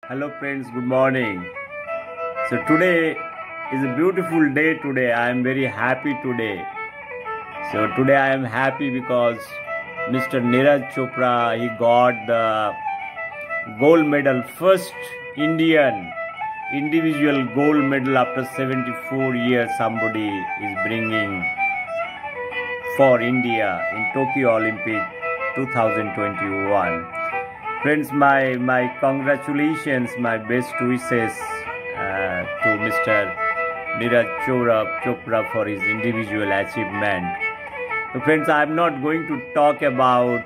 Hello friends, good morning. So today is a beautiful day today. I am very happy today. So today I am happy because Mr. Neeraj Chopra, he got the gold medal, first Indian individual gold medal after 74 years somebody is bringing for India in Tokyo Olympic 2021. Friends, my congratulations, my best wishes to Mr. Neeraj Chopra for his individual achievement. So friends, I am not going to talk about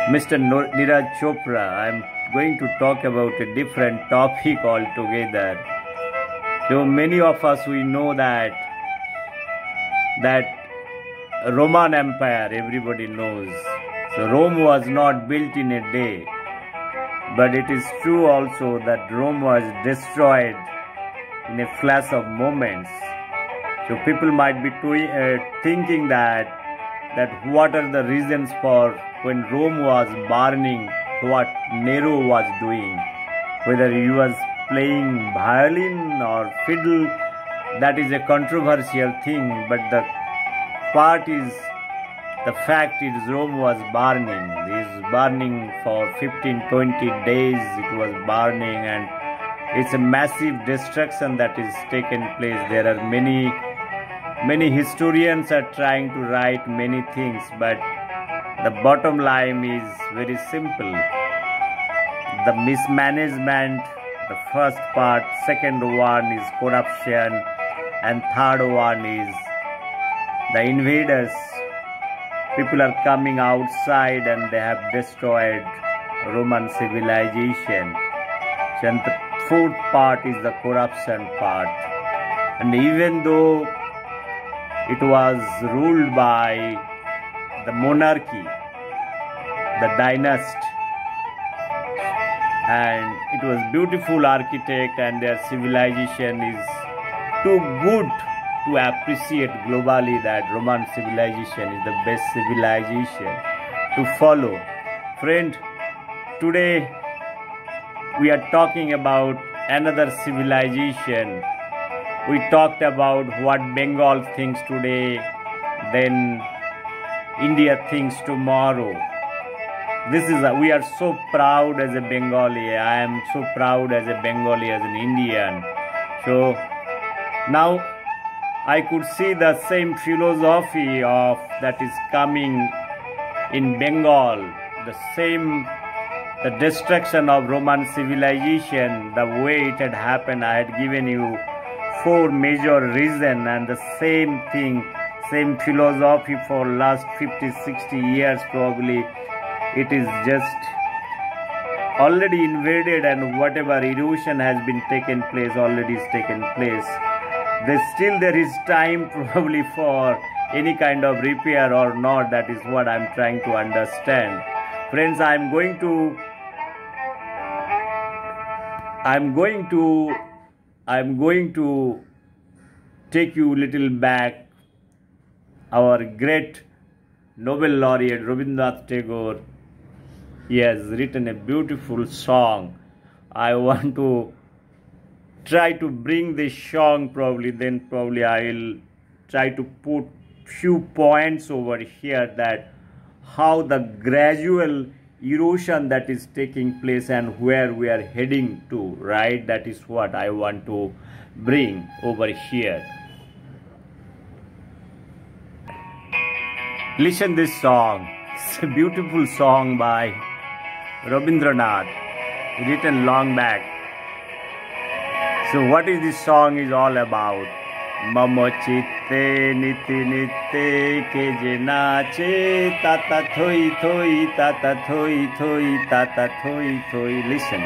Mr. Neeraj Chopra. I am going to talk about a different topic altogether. So many of us, we know that Roman Empire, everybody knows. So Rome was not built in a day, but it is true also that Rome was destroyed in a flash of moments. So people might be thinking that what are the reasons for when Rome was burning, what Nero was doing, whether he was playing violin or fiddle, that is a controversial thing, but the fact is Rome was burning. It is burning for 15-20 days. It was burning, and it's a massive destruction that is taken place. There are many historians are trying to write many things, but the bottom line is very simple. The mismanagement, the first part, second one is corruption, and third one is the invaders. People are coming outside and they have destroyed Roman civilization. And the fourth part is the corruption part. And even though it was ruled by the monarchy, the dynasty, and it was beautiful architect, and their civilization is too good to appreciate globally that Roman civilization is the best civilization to follow. Friend, today we are talking about another civilization. We talked about what Bengal thinks today, then India thinks tomorrow. We are so proud as a Bengali. I am so proud as a Bengali, as an Indian. So now I could see the same philosophy of that is coming in Bengal, the destruction of Roman civilization, the way it had happened. I had given you 4 major reasons, and the same thing, same philosophy for last 50-60 years probably. It is just already invaded, and whatever erosion has been taken place already is taken place. There is time probably for any kind of repair or not. That is what I am trying to understand. Friends, I am going to take you little back. Our great Nobel laureate Rabindranath Tagore, he has written a beautiful song. I want to try to bring this song probably I will try to put few points over here, that how the gradual erosion that is taking place and where we are heading to, right? That is what I want to bring over here. Listen this song. It's a beautiful song by Rabindranath, written long back. So what is this song is all about? Mamo chitte niti nitte ke je nache, tata thoi thoi, tata thoi thoi, tata thoi thoi. Listen. I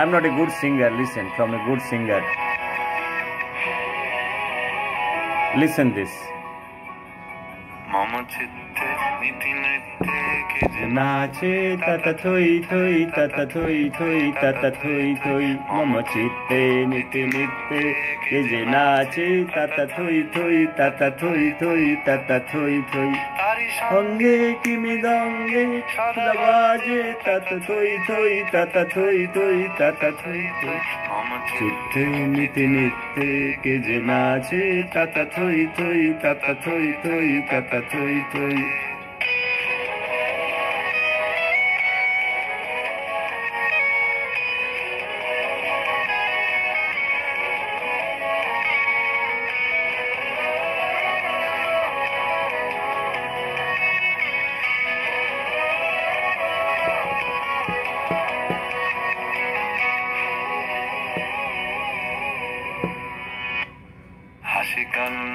am not a good singer. Listen from a good singer. Listen this. Mamo chitte niti nitte nache tata thoi thoi tata thoi thoi tata thoi thoi mama chitte nite nite ke je nache tata thoi thoi tata thoi thoi tata thoi thoi অঙ্গে কি মৃদঙ্গে সদা বাজে তত থই থই তত থই থই তত থই থই চিত্তে নিতে নিতে কে যে নাচে তত থই থই তত থই থই তত থই থই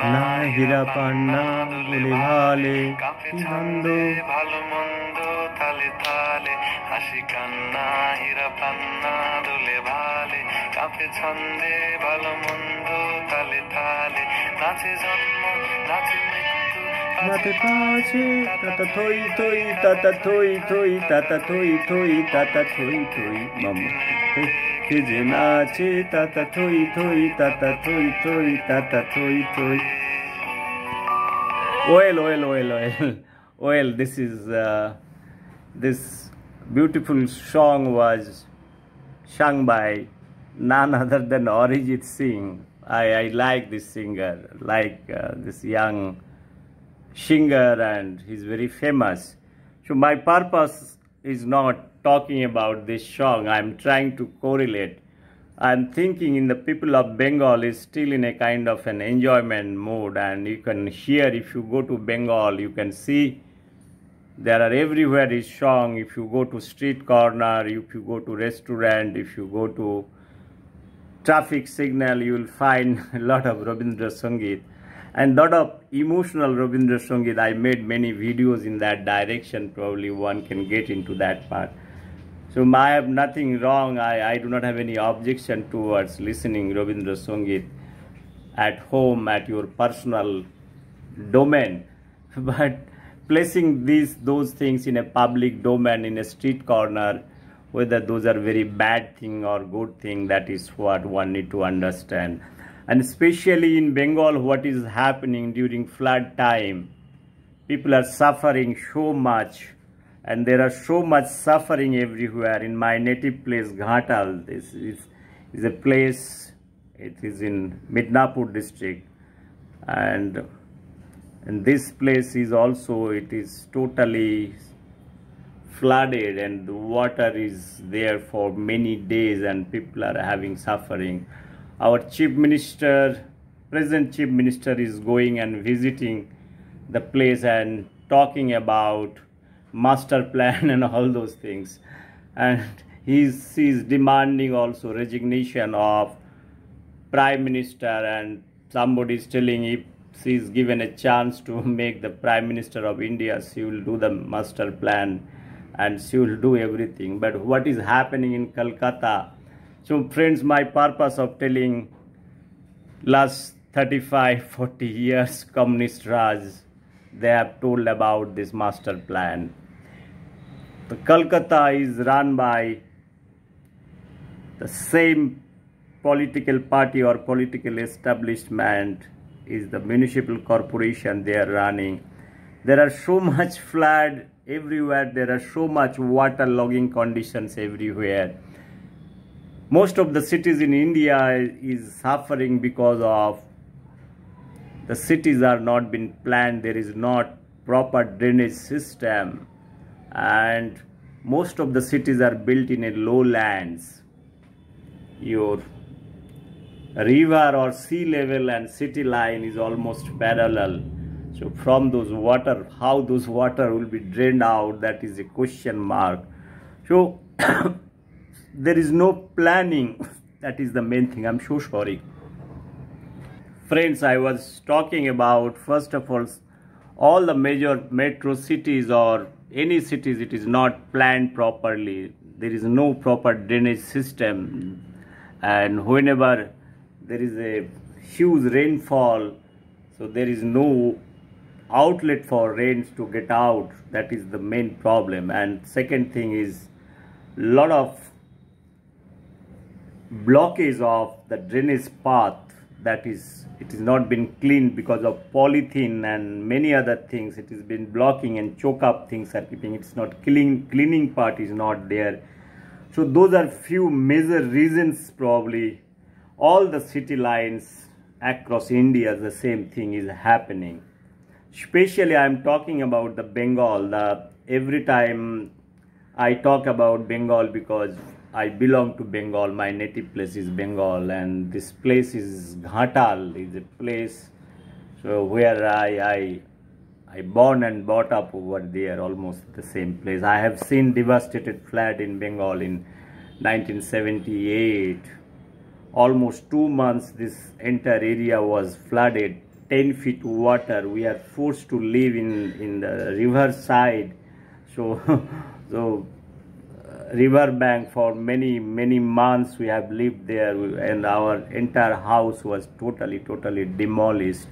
না হীরা পান্না বলে ভালে ছন্দ ভালো মন্দ তালে তালে হাসি কান্না হীরা পান্না দোলে ভালে কাঁপে ছন্দে ভালো মন্দ তালে তালে নাচে জন্ম নাচে মৃত্যু নাচে পাছে তত থই থই তত থই থই তত থই থই তত থই থই মামা ke je nache tata thoi thoi tata thoi thoi tata thoi thoi oil this beautiful song was sung by none other than Arijit Singh. I like this singer, this young singer, and he's very famous. So my purpose is not talking about this song. I'm trying to correlate. I'm thinking in the people of Bengal is still in a kind of an enjoyment mood, and you can hear, if you go to Bengal, you can see there are everywhere is song. If you go to street corner, if you go to restaurant, if you go to traffic signal, you will find a lot of Rabindra Sangeet. And lot of emotional Rabindra Sangeet. I made many videos in that direction. Probably one can get into that part. So I have nothing wrong. I do not have any objection towards listening Rabindra Sangeet at home, at your personal domain. But placing those things in a public domain, in a street corner, whether those are very bad thing or good thing, that is what one need to understand. And especially in Bengal, what is happening during flood time, people are suffering so much, and there are so much suffering everywhere. In my native place, Ghatal, this is a place, it is in Midnapur district, and this place is also, it is totally flooded, and the water is there for many days, and people are having suffering. Our chief minister, present chief minister, is going and visiting the place and talking about master plan and all those things, and he's demanding also resignation of prime minister, and somebody is telling if she is given a chance to make the prime minister of India, she will do the master plan and she will do everything. But what is happening in Kolkata? So friends, my purpose of telling last 35-40 years communist Raj, they have told about this master plan. The Kolkata is run by the same political party or political establishment, is the municipal corporation they are running. There are so much flood everywhere, there are so much water logging conditions everywhere. Most of the cities in India is suffering because of the cities are not been planned, there is not proper drainage system, and most of the cities are built in a lowlands. Your river or sea level and city line is almost parallel. So from those water, how those water will be drained out, that is a question mark. So there is no planning. That is the main thing. I'm so sorry. Friends, I was talking about, first of all the major metro cities or any cities, it is not planned properly. There is no proper drainage system, and whenever there is a huge rainfall, so there is no outlet for rains to get out. That is the main problem. And second thing is lot of blockage of the drainage path, that is, it has not been cleaned because of polythene and many other things. It has been blocking and choke up things are keeping. It's not cleaning part is not there. So those are few major reasons. Probably all the city lines across India, the same thing is happening. Especially I am talking about the Bengal. Every time I talk about Bengal because I belong to Bengal. My native place is Bengal, and this place is Ghatal, is a place so where I born and brought up over there, almost the same place. I have seen devastated flood in Bengal in 1978. Almost 2 months this entire area was flooded, 10 feet water. We are forced to live in the river side. So river bank for many months we have lived there, and our entire house was totally demolished.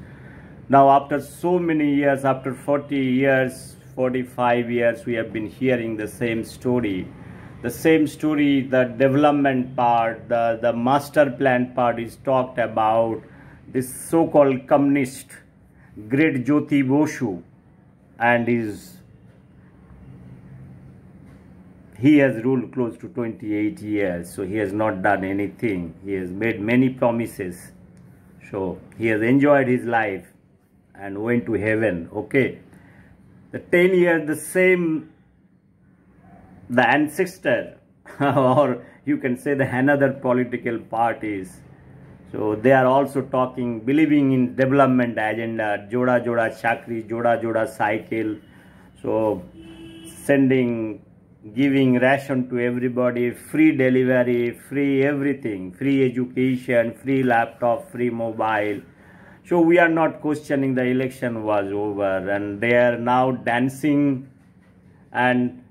Now after so many years, after 40 years, 45 years, we have been hearing the same story. The development part, the master plan part is talked about. This so-called communist great Jyoti Basu, and he has ruled close to 28 years, so he has not done anything. He has made many promises. So he has enjoyed his life and went to heaven. Okay. The 10 years, the ancestor, or you can say the another political parties. So they are also talking, believing in development agenda, Joda Chakri, Joda cycle. So giving ration to everybody, free delivery, free everything, free education, free laptop, free mobile. So we are not questioning the election was over, and they are now dancing and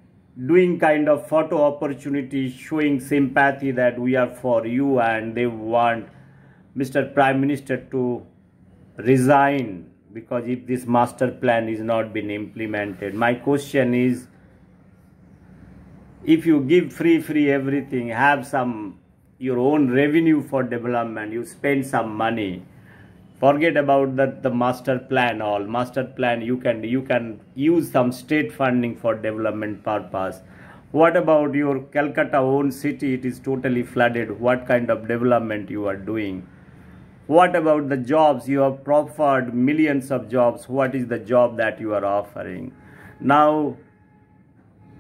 doing kind of photo opportunities, showing sympathy that we are for you, and they want Mr. Prime Minister to resign because if this master plan is not been implemented. My question is, if you give free everything, have some your own revenue for development, you spend some money, forget about the master plan. You can use some state funding for development purpose. What about your Calcutta own city? It is totally flooded. What kind of development you are doing? What about the jobs? You have proffered millions of jobs. What is the job that you are offering? Now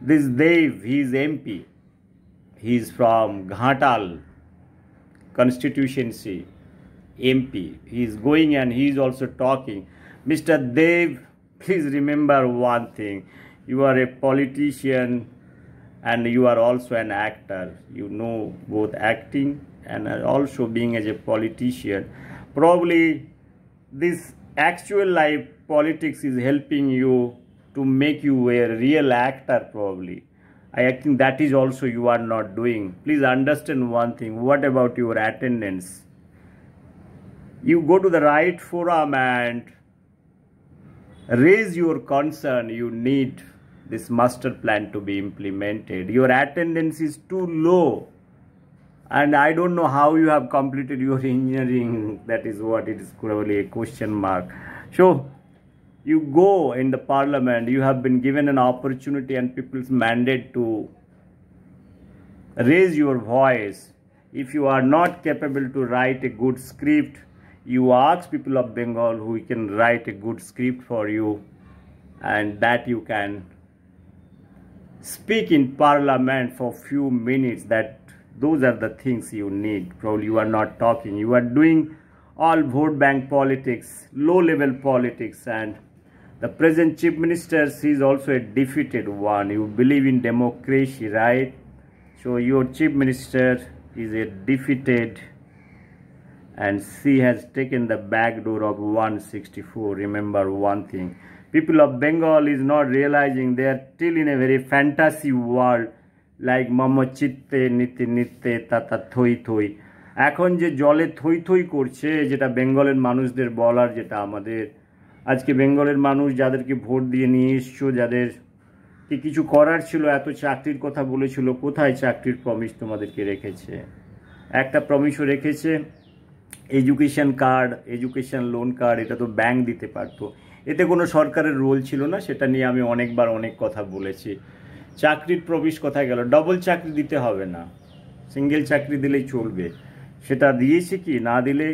this Dev, he is MP. He is from Ghatal constituency, MP. He is going and he is also talking. Mr. Dev, please remember one thing. You are a politician and you are also an actor. You know both acting and also being as a politician. Probably this actual life politics is helping you to make you a real actor. Probably I think that is also you are not doing. Please understand one thing. What about your attendance? You go to the right forum and raise your concern. You need this master plan to be implemented. Your attendance is too low, and I don't know how you have completed your engineering. That is what it is, probably a question mark. So you go in the parliament, you have been given an opportunity and people's mandate to raise your voice. If you are not capable to write a good script, you ask people of Bengal who can write a good script for you, and that you can speak in parliament for few minutes. That those are the things you need. Probably you are not talking. You are doing all vote bank politics, low level politics, and the present chief minister, he is also a defeated one. You believe in democracy, right? So your chief minister is a defeated, and she has taken the back door of 164. Remember one thing. People of Bengal is not realizing they are still in a very fantasy world, like mama chitte nitte nitte tata thoi thoi. এখন যে জলে থই থই করছে, যেটা বেঙ্গলের মানুষদের বলার, যেটা আমাদের আজকে বেঙ্গলের মানুষ যাদেরকে ভোট দিয়ে নিয়ে এসছো, যাদেরকে কিছু করার ছিল, এত চাকরির কথা বলেছিল, কোথায় চাকরির প্রমিস তোমাদেরকে রেখেছে? একটা প্রমিসও রেখেছে education card, education loan card, এটা তো ব্যাংক দিতে পারতো, এতে কোনো সরকারের রোল ছিল না, সেটা নিয়ে আমি অনেকবার অনেক কথা বলেছি। চাকরির প্রমিস কোথায় গেল? ডবল চাকরি দিতে হবে না, সিঙ্গেল চাকরি দিলেই চলবে। সেটা দিয়েছে কি না দিলে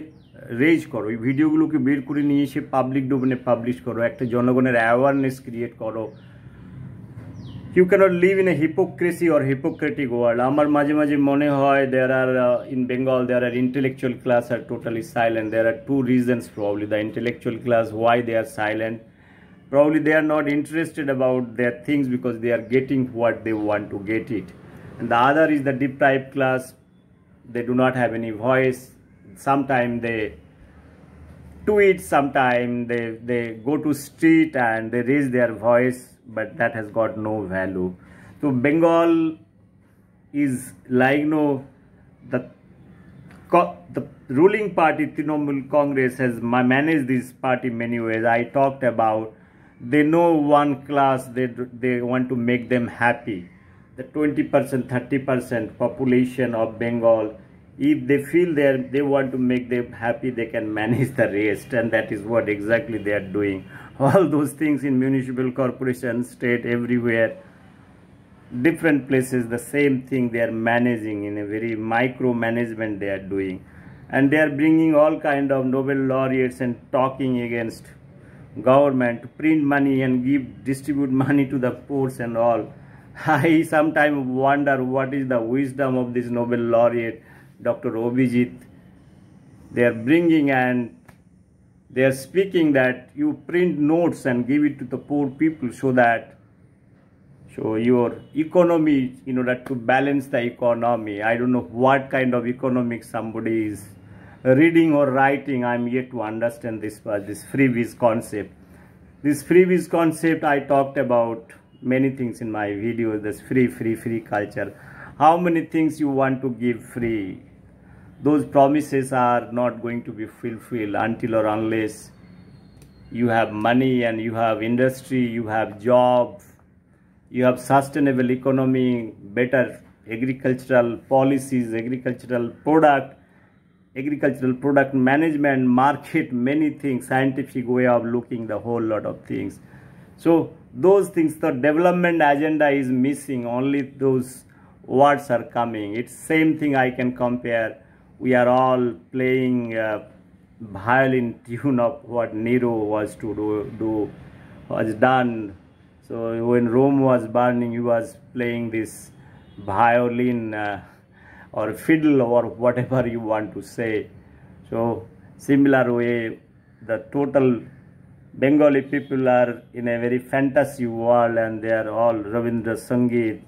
রেজ করো, ওই ভিডিওগুলোকে বের করে নিয়ে এসে পাবলিক ডোমেনে পাবলিশ করো, একটা জনগণের অ্যাওয়ারনেস ক্রিয়েট করো। You cannot live in a hypocrisy or hypocritic world. আমার মাঝে মাঝে মনে হয় there are in Bengal there are intellectual class are totally silent. There are two reasons probably. The intellectual class, why they are silent? Probably they are not interested about their things because they are getting what they want to get it. And the other is the deprived class. They do not have any voice. Sometimes they tweet, sometimes they go to street and they raise their voice, but that has got no value. So Bengal is like the ruling party Trinamool Congress has managed this party many ways. I talked about they know one class, they want to make them happy. The 20%, 30% population of Bengal, if they feel they want to make them happy, they can manage the rest, and that is what exactly they are doing. All those things in municipal corporation, state, everywhere, different places, the same thing they are managing in a very micro management they are doing. And they are bringing all kind of Nobel laureates and talking against government to print money and distribute money to the poor and all. I sometimes wonder what is the wisdom of this Nobel laureate Dr. Abhijit. They are bringing and they are speaking that you print notes and give it to the poor people so your economy, in order to balance the economy. I don't know what kind of economics somebody is reading or writing. I'm yet to understand this freebies concept. This freebies concept, I talked about many things in my videos. This free culture. How many things you want to give free? Those promises are not going to be fulfilled until or unless you have money and you have industry, you have jobs, you have sustainable economy, better agricultural policies, agricultural product management, market, many things, scientific way of looking, the whole lot of things. So those things, the development agenda is missing, only those words are coming. It's same thing I can compare. We are all playing violin tune of what Nero was to was done. So when Rome was burning, he was playing this violin or fiddle or whatever you want to say. So similar way, the total Bengali people are in a very fantasy world, and they are all Rabindra Sangeet,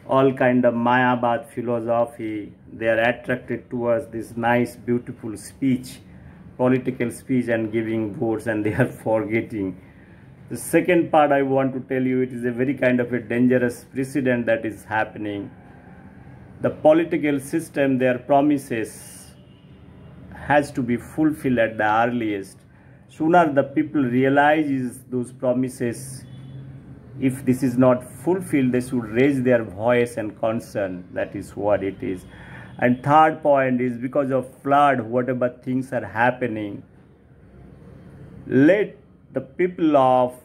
all kind of Mayabad philosophy. They are attracted towards this nice, beautiful speech, political speech, and giving votes, and they are forgetting. The second part I want to tell you, it is a very kind of a dangerous precedent that is happening. The political system, their promises has to be fulfilled at the earliest. Sooner the people realize those promises, if this is not fulfilled, they should raise their voice and concern. That is what it is. And third point is, because of flood, whatever things are happening, let the people of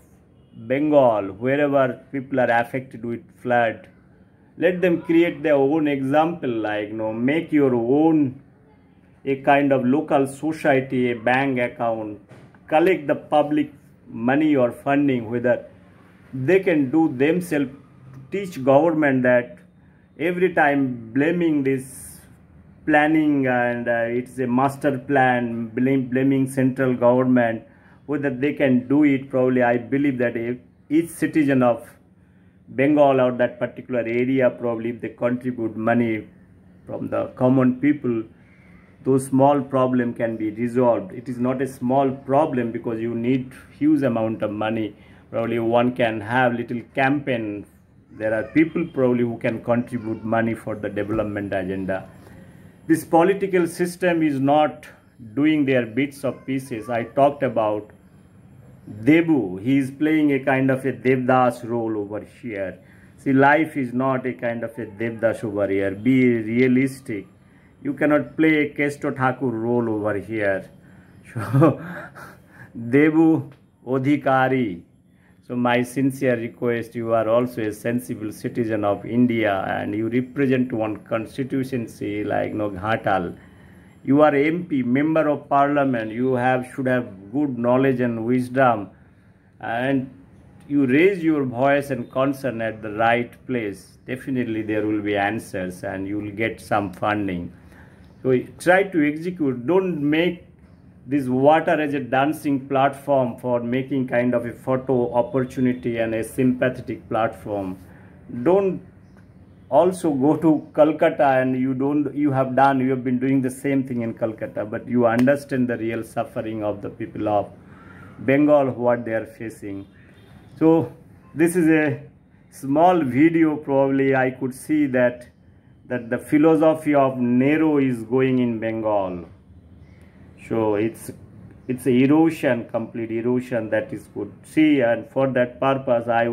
Bengal, wherever people are affected with flood, let them create their own example, like make your own a kind of local society, a bank account, collect the public money or funding, whether they can do themselves, teach government that every time blaming this planning and it's a master plan, blaming central government, whether they can do it. Probably I believe that if each citizen of Bengal or that particular area, probably if they contribute money from the common people, those small problem can be resolved. It is not a small problem because you need huge amount of money. Probably one can have little campaign. There are people probably who can contribute money for the development agenda. This political system is not doing their bits of pieces. I talked about Debu, he is playing a kind of a Devdas role over here. See, life is not a kind of a Devdas over here. Be realistic. You cannot play a Kesto Thakur role over here. So, Debu Odhikari. So my sincere request, you are also a sensible citizen of India and you represent one constituency like Ghatal. You are MP, member of parliament, you should have good knowledge and wisdom, and you raise your voice and concern at the right place. Definitely there will be answers and you will get some funding. So try to execute. Don't make this water as a dancing platform for making kind of a photo opportunity and a sympathetic platform. Don't also go to Calcutta and you have been doing the same thing in Calcutta, but you understand the real suffering of the people of Bengal, what they are facing. So this is a small video. Probably I could see that the philosophy of Nehru is going in Bengal. So it's a erosion, complete erosion that is good. See, and for that purpose, I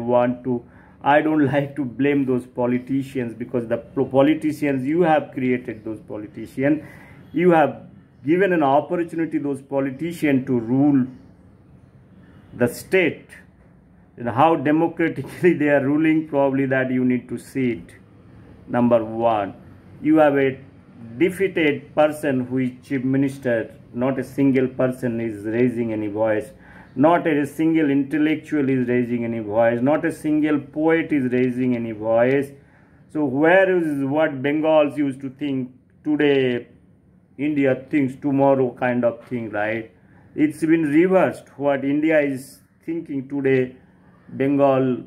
don't like to blame those politicians, because the politicians, you have created those politicians. You have given an opportunity those politicians to rule the state. And how democratically they are ruling, probably that you need to see it. Number one, you have a defeated person who is chief minister. Not a single person is raising any voice. Not a single intellectual is raising any voice. Not a single poet is raising any voice. So where is what Bengals used to think today, India thinks tomorrow kind of thing, right? It's been reversed. What India is thinking today, Bengal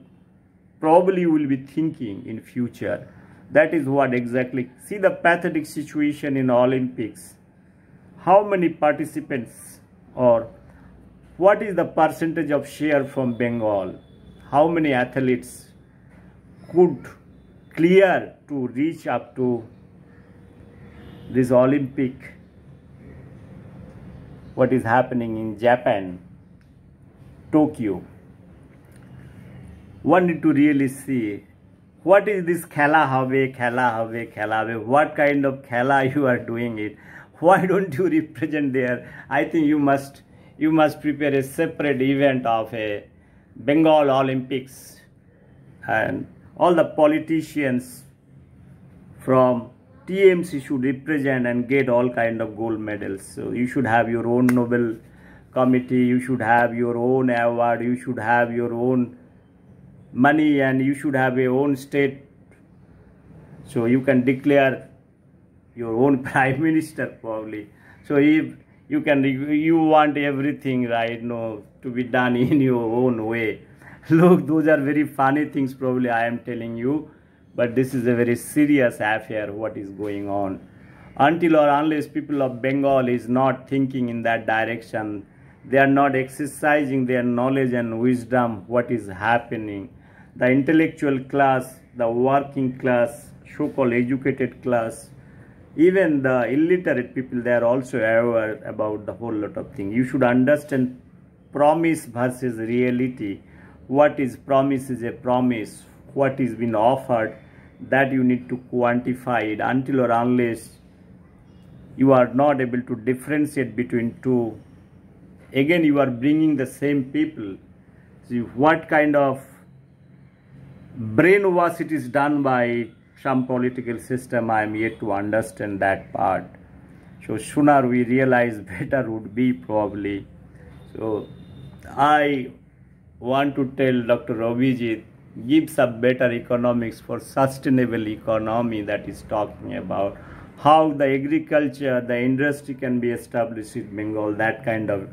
probably will be thinking in future. That is what exactly. See the pathetic situation in Olympics. How many participants, or what is the percentage of share from Bengal? How many athletes could clear to reach up to this Olympic? What is happening in Japan, Tokyo? One need to really see. What is this khela have? What kind of khela you are doing it? Why don't you represent there? I think you must prepare a separate event of a Bengal Olympics, and all the politicians from TMC should represent and get all kind of gold medals. So you should have your own Nobel committee, you should have your own award, you should have your own money, and you should have your own state. So you can declare your own prime minister probably. So if you want everything, right, no, to be done in your own way. Look, those are very funny things probably I am telling you, but this is a very serious affair what is going on. Until or unless people of Bengal is not thinking in that direction, they are not exercising their knowledge and wisdom what is happening. The intellectual class, the working class, so-called educated class, even the illiterate people, they are also aware about the whole lot of things. You should understand promise versus reality. What is promise is a promise. What is being offered, that you need to quantify it. Until or unless you are not able to differentiate between two, again you are bringing the same people. See what kind of brainwash it is done by some political system. I am yet to understand that part. So sooner we realize, better would be probably. So I want to tell Dr. Abhijit, give some better economics for sustainable economy, that is talking about how the agriculture, the industry can be established in Bengal. That kind of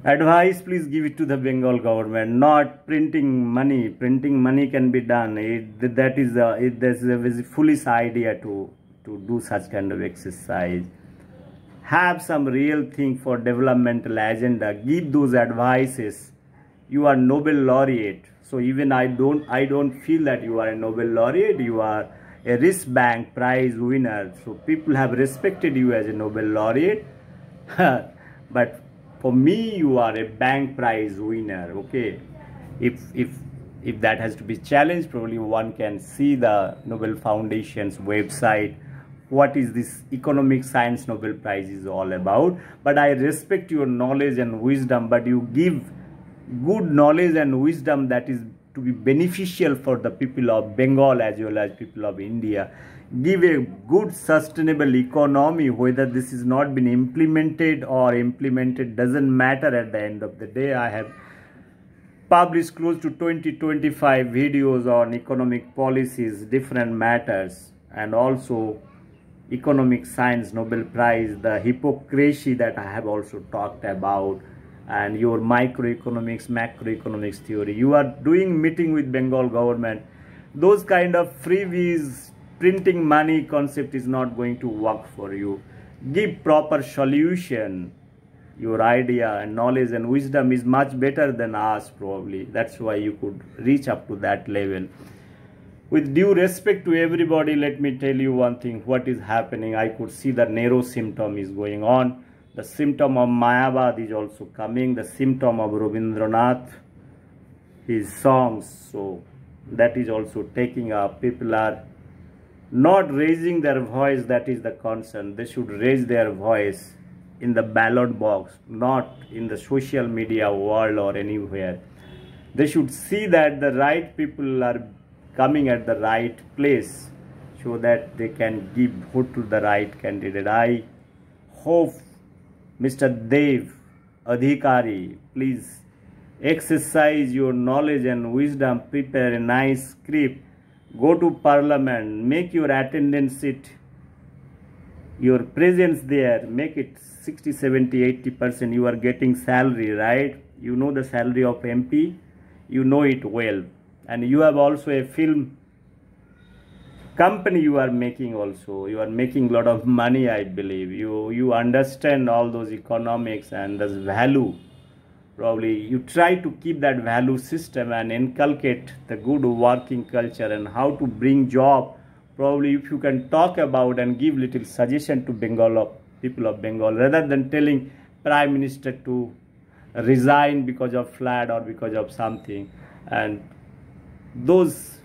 advice, please give it to the Bengal government. Not printing money. Printing money can be done. That is a very foolish idea to do such kind of exercise. Have some real thing for developmental agenda. Give those advices. You are Nobel laureate. So even I don't feel that you are a Nobel laureate. You are a Risk Bank prize winner. So people have respected you as a Nobel laureate. But for me you are a bank prize winner. Okay, if that has to be challenged, probably one can see the Nobel Foundation's website, what is this economic science Nobel Prize is all about. But I respect your knowledge and wisdom, but you give good knowledge and wisdom that is to be beneficial for the people of Bengal as well as people of India. Give a good sustainable economy. Whether this is not been implemented or implemented doesn't matter at the end of the day. I have published close to 20-25 videos on economic policies, different matters, and also economic science Nobel Prize, the hypocrisy that I have also talked about, and your microeconomics, macroeconomics theory. You are doing meeting with Bengal government. Those kind of freebies, printing money concept is not going to work for you. Give proper solution. Your idea and knowledge and wisdom is much better than us probably. That's why you could reach up to that level. With due respect to everybody, let me tell you one thing, what is happening. I could see the Nehru symptom is going on. The symptom of Mayabad is also coming. The symptom of Rabindranath, his songs. So that is also taking up. People are not raising their voice. That is the concern. They should raise their voice in the ballot box, not in the social media world or anywhere. They should see that the right people are coming at the right place so that they can give vote to the right candidate. I hope Mr. Dev Adhikari, please exercise your knowledge and wisdom, prepare a nice script, go to parliament, make your attendance sheet, your presence there, make it 60, 70, 80%. You are getting salary, right? You know the salary of MP, you know it well. And you have also a film company you are making also. You are making a lot of money, I believe. You understand all those economics and this value. Probably you try to keep that value system and inculcate the good working culture and how to bring job. Probably if you can talk about and give little suggestion to people of Bengal, rather than telling Prime Minister to resign because of flood or because of something. And those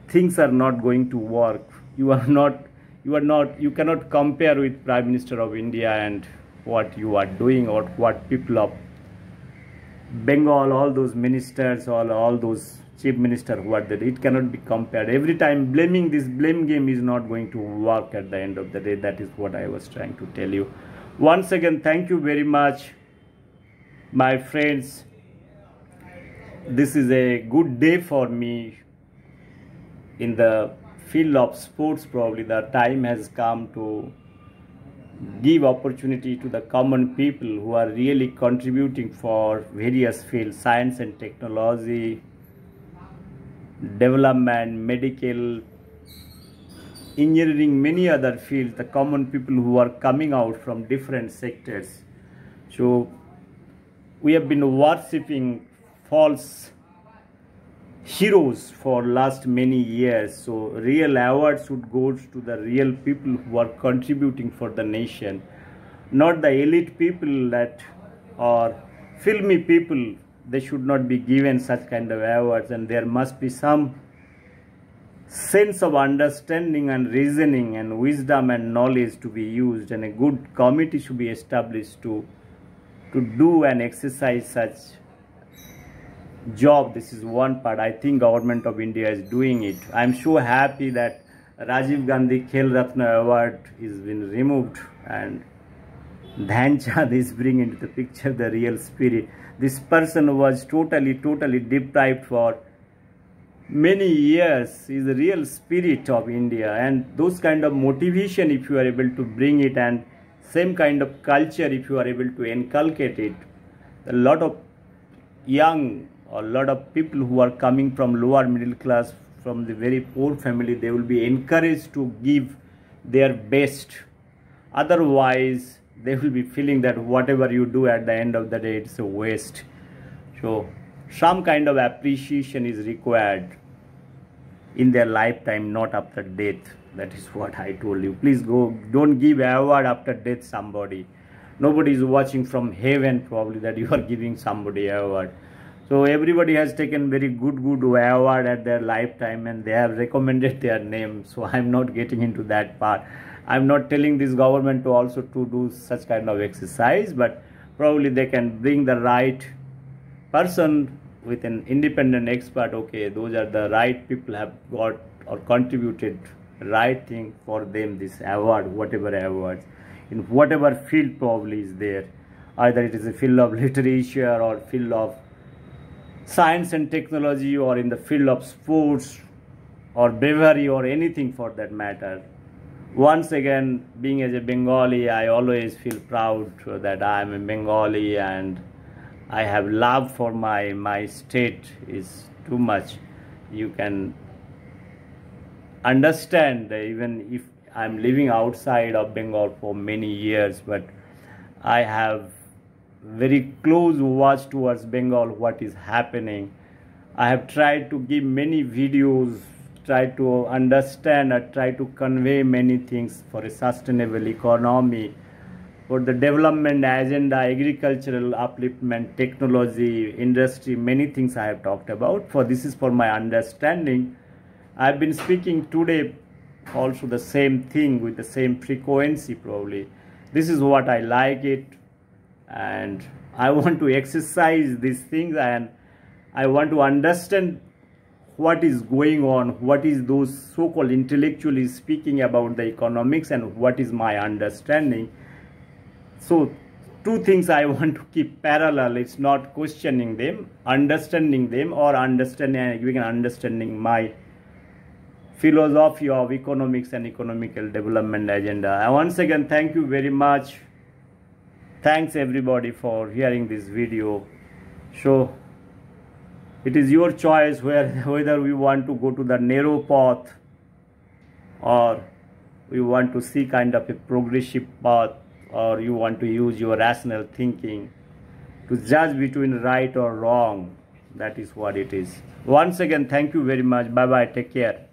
things are not going to work. You cannot compare with Prime Minister of India and what you are doing or what people of Bengal, all those ministers, all those chief minister who are there, it cannot be compared. Every time blaming, this blame game is not going to work at the end of the day. That is what I was trying to tell you. Once again, thank you very much, my friends. This is a good day for me in the field of sports. Probably the time has come to give opportunity to the common people who are really contributing for various fields, science and technology, development, medical, engineering, many other fields, the common people who are coming out from different sectors. So we have been worshipping false heroes for last many years. So real awards should go to the real people who are contributing for the nation, not the elite people that are filmy people. They should not be given such kind of awards, and there must be some sense of understanding and reasoning and wisdom and knowledge to be used, and a good committee should be established to do and exercise such job. This is one part. I think government of India is doing it. I am so happy that Rajiv Gandhi Khel Ratna award is been removed and Dhyan Chand is bringing into the picture the real spirit. This person was totally deprived for many years. He is the real spirit of India, and those kind of motivation, if you are able to bring it, and same kind of culture, if you are able to inculcate it, a lot of young or a lot of people who are coming from lower middle class, from the very poor family, they will be encouraged to give their best. Otherwise, they will be feeling that whatever you do at the end of the day, it's a waste. So some kind of appreciation is required in their lifetime, not after death. That is what I told you. Please go, don't give award after death somebody. Nobody is watching from heaven probably that you are giving somebody an award. So everybody has taken very good award at their lifetime, and they have recommended their name. So I'm not getting into that part. I'm not telling this government to also to do such kind of exercise, but probably they can bring the right person with an independent expert. Okay, those are the right people have got or contributed right thing for them, this award, whatever awards, in whatever field probably is there. Either it is a field of literature or field of science and technology, or in the field of sports or bravery or anything for that matter. Once again, being as a Bengali, I always feel proud that I am a Bengali, and I have love for my state is too much. You can understand, even if I'm living outside of Bengal for many years, but I have very close watch towards Bengal, what is happening. I have tried to give many videos, try to understand or try to convey many things for a sustainable economy, for the development agenda, agricultural upliftment, technology, industry, many things I have talked about. For this is for my understanding. I have been speaking today also the same thing with the same frequency probably. This is what I like it, and I want to exercise these things, and I want to understand what is going on, what is those so-called intellectually speaking about the economics, and what is my understanding. So two things I want to keep parallel. It's not questioning them, understanding them, or understanding my philosophy of economics and economical development agenda. And once again, thank you very much. Thanks everybody for hearing this video. So it is your choice whether we want to go to the narrow path or we want to see kind of a progressive path, or you want to use your rational thinking to judge between right or wrong. That is what it is. Once again, thank you very much. Bye bye. Take care.